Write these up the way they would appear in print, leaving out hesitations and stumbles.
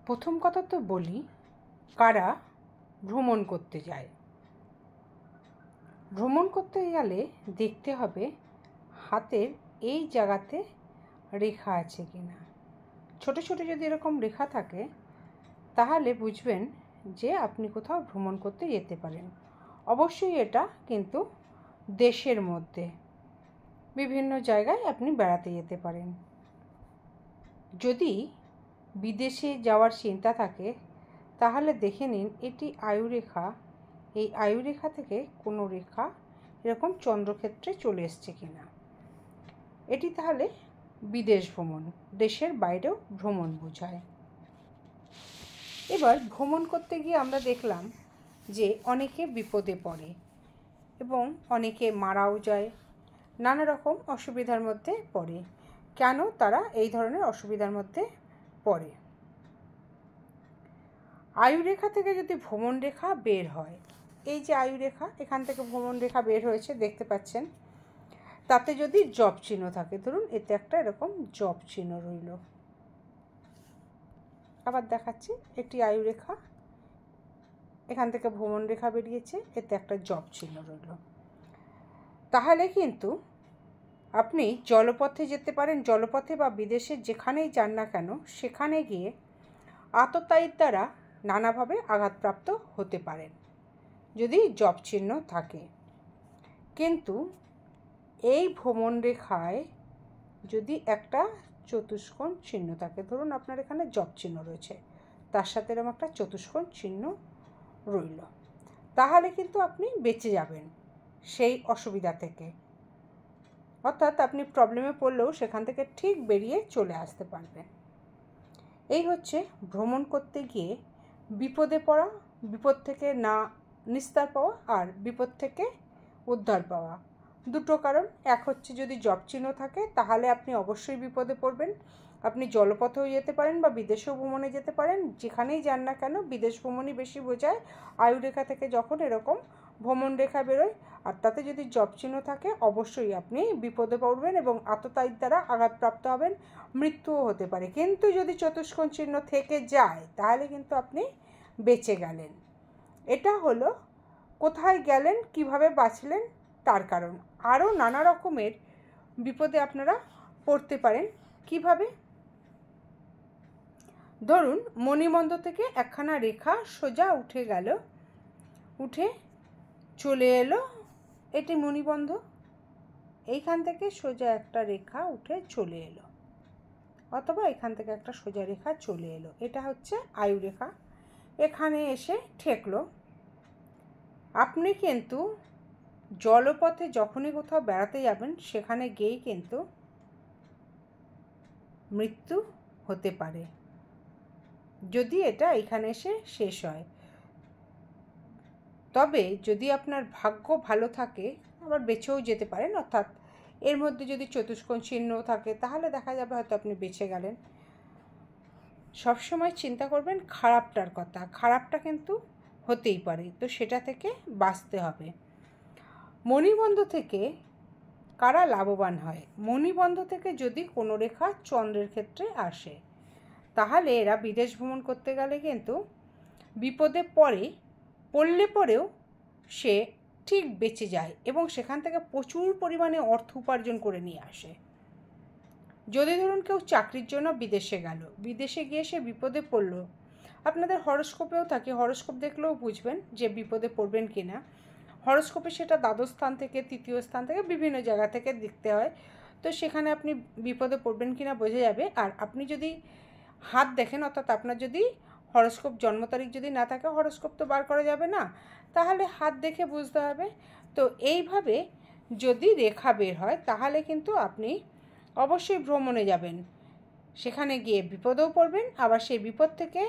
প্রথম কথা তো বলি, কারা ভ্রমণ করতে যায়। ভ্রমণ করতে গেলে দেখতে হবে হাতের এই জায়গাতে রেখা আছে কিনা। ছোট ছোট যদি এরকম রেখা থাকে তাহলে বুঝবেন যে আপনি কোথাও ভ্রমণ করতে যেতে পারেন। অবশ্যই এটা কিন্তু দেশের মধ্যে, বিভিন্ন জায়গায় আপনি বেড়াতে যেতে পারেন। যদি বিদেশে যাওয়ার চিন্তা থাকে তাহলে দেখে নিন এটি আয়ুরেখা। এই আয়ুরেখা থেকে কোনো রেখা এরকম চন্দ্রক্ষেত্রে চলে এসছে কিনা। এটি তাহলে বিদেশ ভ্রমণ, দেশের বাইরেও ভ্রমণ বোঝায়। এবার ভ্রমণ করতে গিয়ে আমরা দেখলাম যে অনেকে বিপদে পড়ে এবং অনেকে মারাও যায়, নানা রকম অসুবিধার মধ্যে পড়ে। কেন তারা এই ধরনের অসুবিধার মধ্যে পড়ে? আয়ুরেখা থেকে যদি ভ্রমণ রেখা বের হয়, এই যে আয়ুরেখা, এখান থেকে ভ্রমণ রেখা বের হয়েছে দেখতে পাচ্ছেন, তাতে যদি জপ চিহ্ন থাকে, ধরুন এতে একটা এরকম জপ চিহ্ন রইল। আবার দেখাচ্ছি, একটি আয়ুরেখা, এখান থেকে ভ্রমণ রেখা বেরিয়েছে, এতে একটা জপ চিহ্ন রইল। তাহলে কিন্তু আপনি জলপথে যেতে পারেন, জলপথে বা বিদেশে যেখানেই যান না কেন সেখানে গিয়ে আততায়ীর দ্বারা নানাভাবে আঘাতপ্রাপ্ত হতে পারেন যদি জপ চিহ্ন থাকে। কিন্তু এই ভ্রমণ রেখায় যদি একটা চতুষ্কোণ চিহ্ন থাকে, ধরুন আপনার এখানে জপ চিহ্ন রয়েছে, তার সাথে এরকম একটা চতুষ্কোণ চিহ্ন রইল, তাহলে কিন্তু আপনি বেঁচে যাবেন সেই অসুবিধা থেকে। অর্থাৎ আপনি প্রবলেমে পড়লেও সেখান থেকে ঠিক বেরিয়ে চলে আসতে পারবেন। এই হচ্ছে ভ্রমণ করতে গিয়ে বিপদে পড়া, বিপদ থেকে না নিস্তার পাওয়া আর বিপদ থেকে উদ্ধার পাওয়া। দুটো কারণ, এক হচ্ছে যদি জপ চিহ্ন থাকে তাহলে আপনি অবশ্যই বিপদে পড়বেন। আপনি জলপথেও যেতে পারেন বা বিদেশেও ভ্রমণে যেতে পারেন, যেখানেই যান না কেন বিদেশ ভ্রমণই বেশি বোঝায়। আয়ুরেখা থেকে যখন এরকম ভ্রমণ রেখা বেরোয় আর তাতে যদি জপ চিহ্ন থাকে অবশ্যই আপনি বিপদে পড়বেন এবং আততায়ীর দ্বারা আঘাতপ্রাপ্ত হবেন, মৃত্যুও হতে পারে। কিন্তু যদি চতুষ্কোণ চিহ্ন থেকে যায় তাহলে কিন্তু আপনি বেঁচে গেলেন। এটা হলো কোথায় গেলেন, কিভাবে বাঁচলেন তার কারণ। আরও নানা রকমের বিপদে আপনারা পড়তে পারেন। কিভাবে? ধরুন মণিবন্ধ থেকে একখানা রেখা সোজা উঠে গেল, উঠে চলে এলো, এটি মণিবন্ধ, এইখান থেকে সোজা একটা রেখা উঠে চলে এলো, অথবা এখান থেকে একটা সোজা রেখা চলে এলো, এটা হচ্ছে আয়ুরেখা। এখানে এসে ঠেকলো। আপনি কিন্তু জলপথে যখনই কোথাও বেড়াতে যাবেন সেখানে গিয়েই কিন্তু মৃত্যু হতে পারে যদি এটা এখানে এসে শেষ হয়। তবে যদি আপনার ভাগ্য ভালো থাকে আবার বেঁচেও যেতে পারেন, অর্থাৎ এর মধ্যে যদি চতুষ্কোণ চিহ্ন থাকে তাহলে দেখা যাবে হয়তো আপনি বেঁচে গেলেন। সবসময় চিন্তা করবেন খারাপটার কথা, খারাপটা কিন্তু হতেই পারে, তো সেটা থেকে বাঁচতে হবে। মণিবন্ধ থেকে কারা লাভবান হয়? মণিবন্ধ থেকে যদি কোনো রেখা চন্দ্রের ক্ষেত্রে আসে তাহলে এরা বিদেশ ভ্রমণ করতে গেলে কিন্তু বিপদে পড়লে পরেও সে ঠিক বেঁচে যায় এবং সেখান থেকে প্রচুর পরিমাণে অর্থ উপার্জন করে নিয়ে আসে। যদি ধরুন কেউ চাকরির জন্য বিদেশে গেল, বিদেশে গিয়ে সে বিপদে পড়লো, আপনাদের হরস্কোপেও থাকে, হরস্কোপ দেখলেও বুঝবেন যে বিপদে পড়বেন কি না। হরস্কোপে সেটা দ্বাদশ স্থান থেকে তৃতীয় স্থান থেকে বিভিন্ন জায়গা থেকে দেখতে হয়, তো সেখানে আপনি বিপদে পড়বেন কি না বোঝা যাবে। আর আপনি যদি হাত দেখেন, অর্থাৎ আপনার যদি হরস্কোপ জন্ম তারিখ যদি না থাকে, হরস্কোপ তো বার করা যাবে না, তাহলে হাত দেখে বুঝতে হবে। তো এইভাবে যদি রেখা বের হয় তাহলে কিন্তু আপনি অবশ্যই ভ্রমণে যাবেন, সেখানে গিয়ে বিপদেও পড়বেন, আবার সেই বিপদ থেকে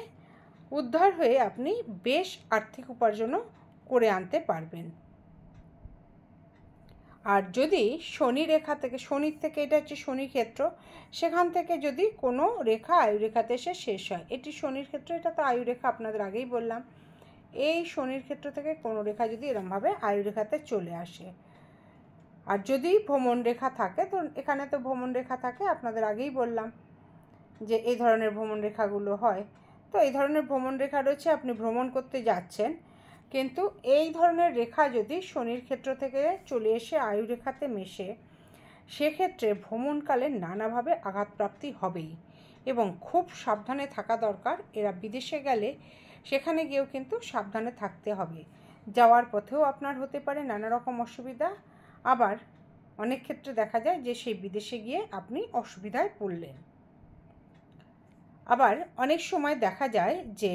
উদ্ধার হয়ে আপনি বেশ আর্থিক উপার্জনও করে আনতে পারবেন। আর যদি শনি রেখা থেকে, শনির থেকে, এটা হচ্ছে শনি ক্ষেত্র, সেখান থেকে যদি কোনো রেখা আয়ুরেখাতে এসে শেষ হয়, এটি শনির ক্ষেত্র, এটা তো আয়ুরেখা আপনাদের আগেই বললাম। এই শনির ক্ষেত্র থেকে কোনো রেখা যদি এরমভাবে আয়ুরেখাতে চলে আসে, আর যদি ভ্রমণ রেখা থাকে, তো এখানে তো ভ্রমণ রেখা থাকে, আপনাদের আগেই বললাম যে এই ধরনের ভ্রমণ রেখাগুলো হয়, তো এই ধরনের ভ্রমণ রেখা রয়েছে, আপনি ভ্রমণ করতে যাচ্ছেন, কিন্তু এই ধরনের রেখা যদি শনির ক্ষেত্র থেকে চলে এসে আয়ু রেখাতে মেশে, সেক্ষেত্রে ভ্রমণকালে নানাভাবে আঘাতপ্রাপ্তি হবেই এবং খুব সাবধানে থাকা দরকার। এরা বিদেশে গেলে সেখানে গিয়েও কিন্তু সাবধানে থাকতে হবে। যাওয়ার পথেও আপনার হতে পারে নানা রকম অসুবিধা, আবার অনেক ক্ষেত্রে দেখা যায় যে সেই বিদেশে গিয়ে আপনি অসুবিধায় পড়লেন। আবার অনেক সময় দেখা যায় যে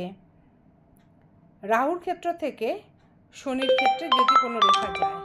রাহুর ক্ষেত্র থেকে শনির ক্ষেত্রে যদি কোনো রেখা যায়,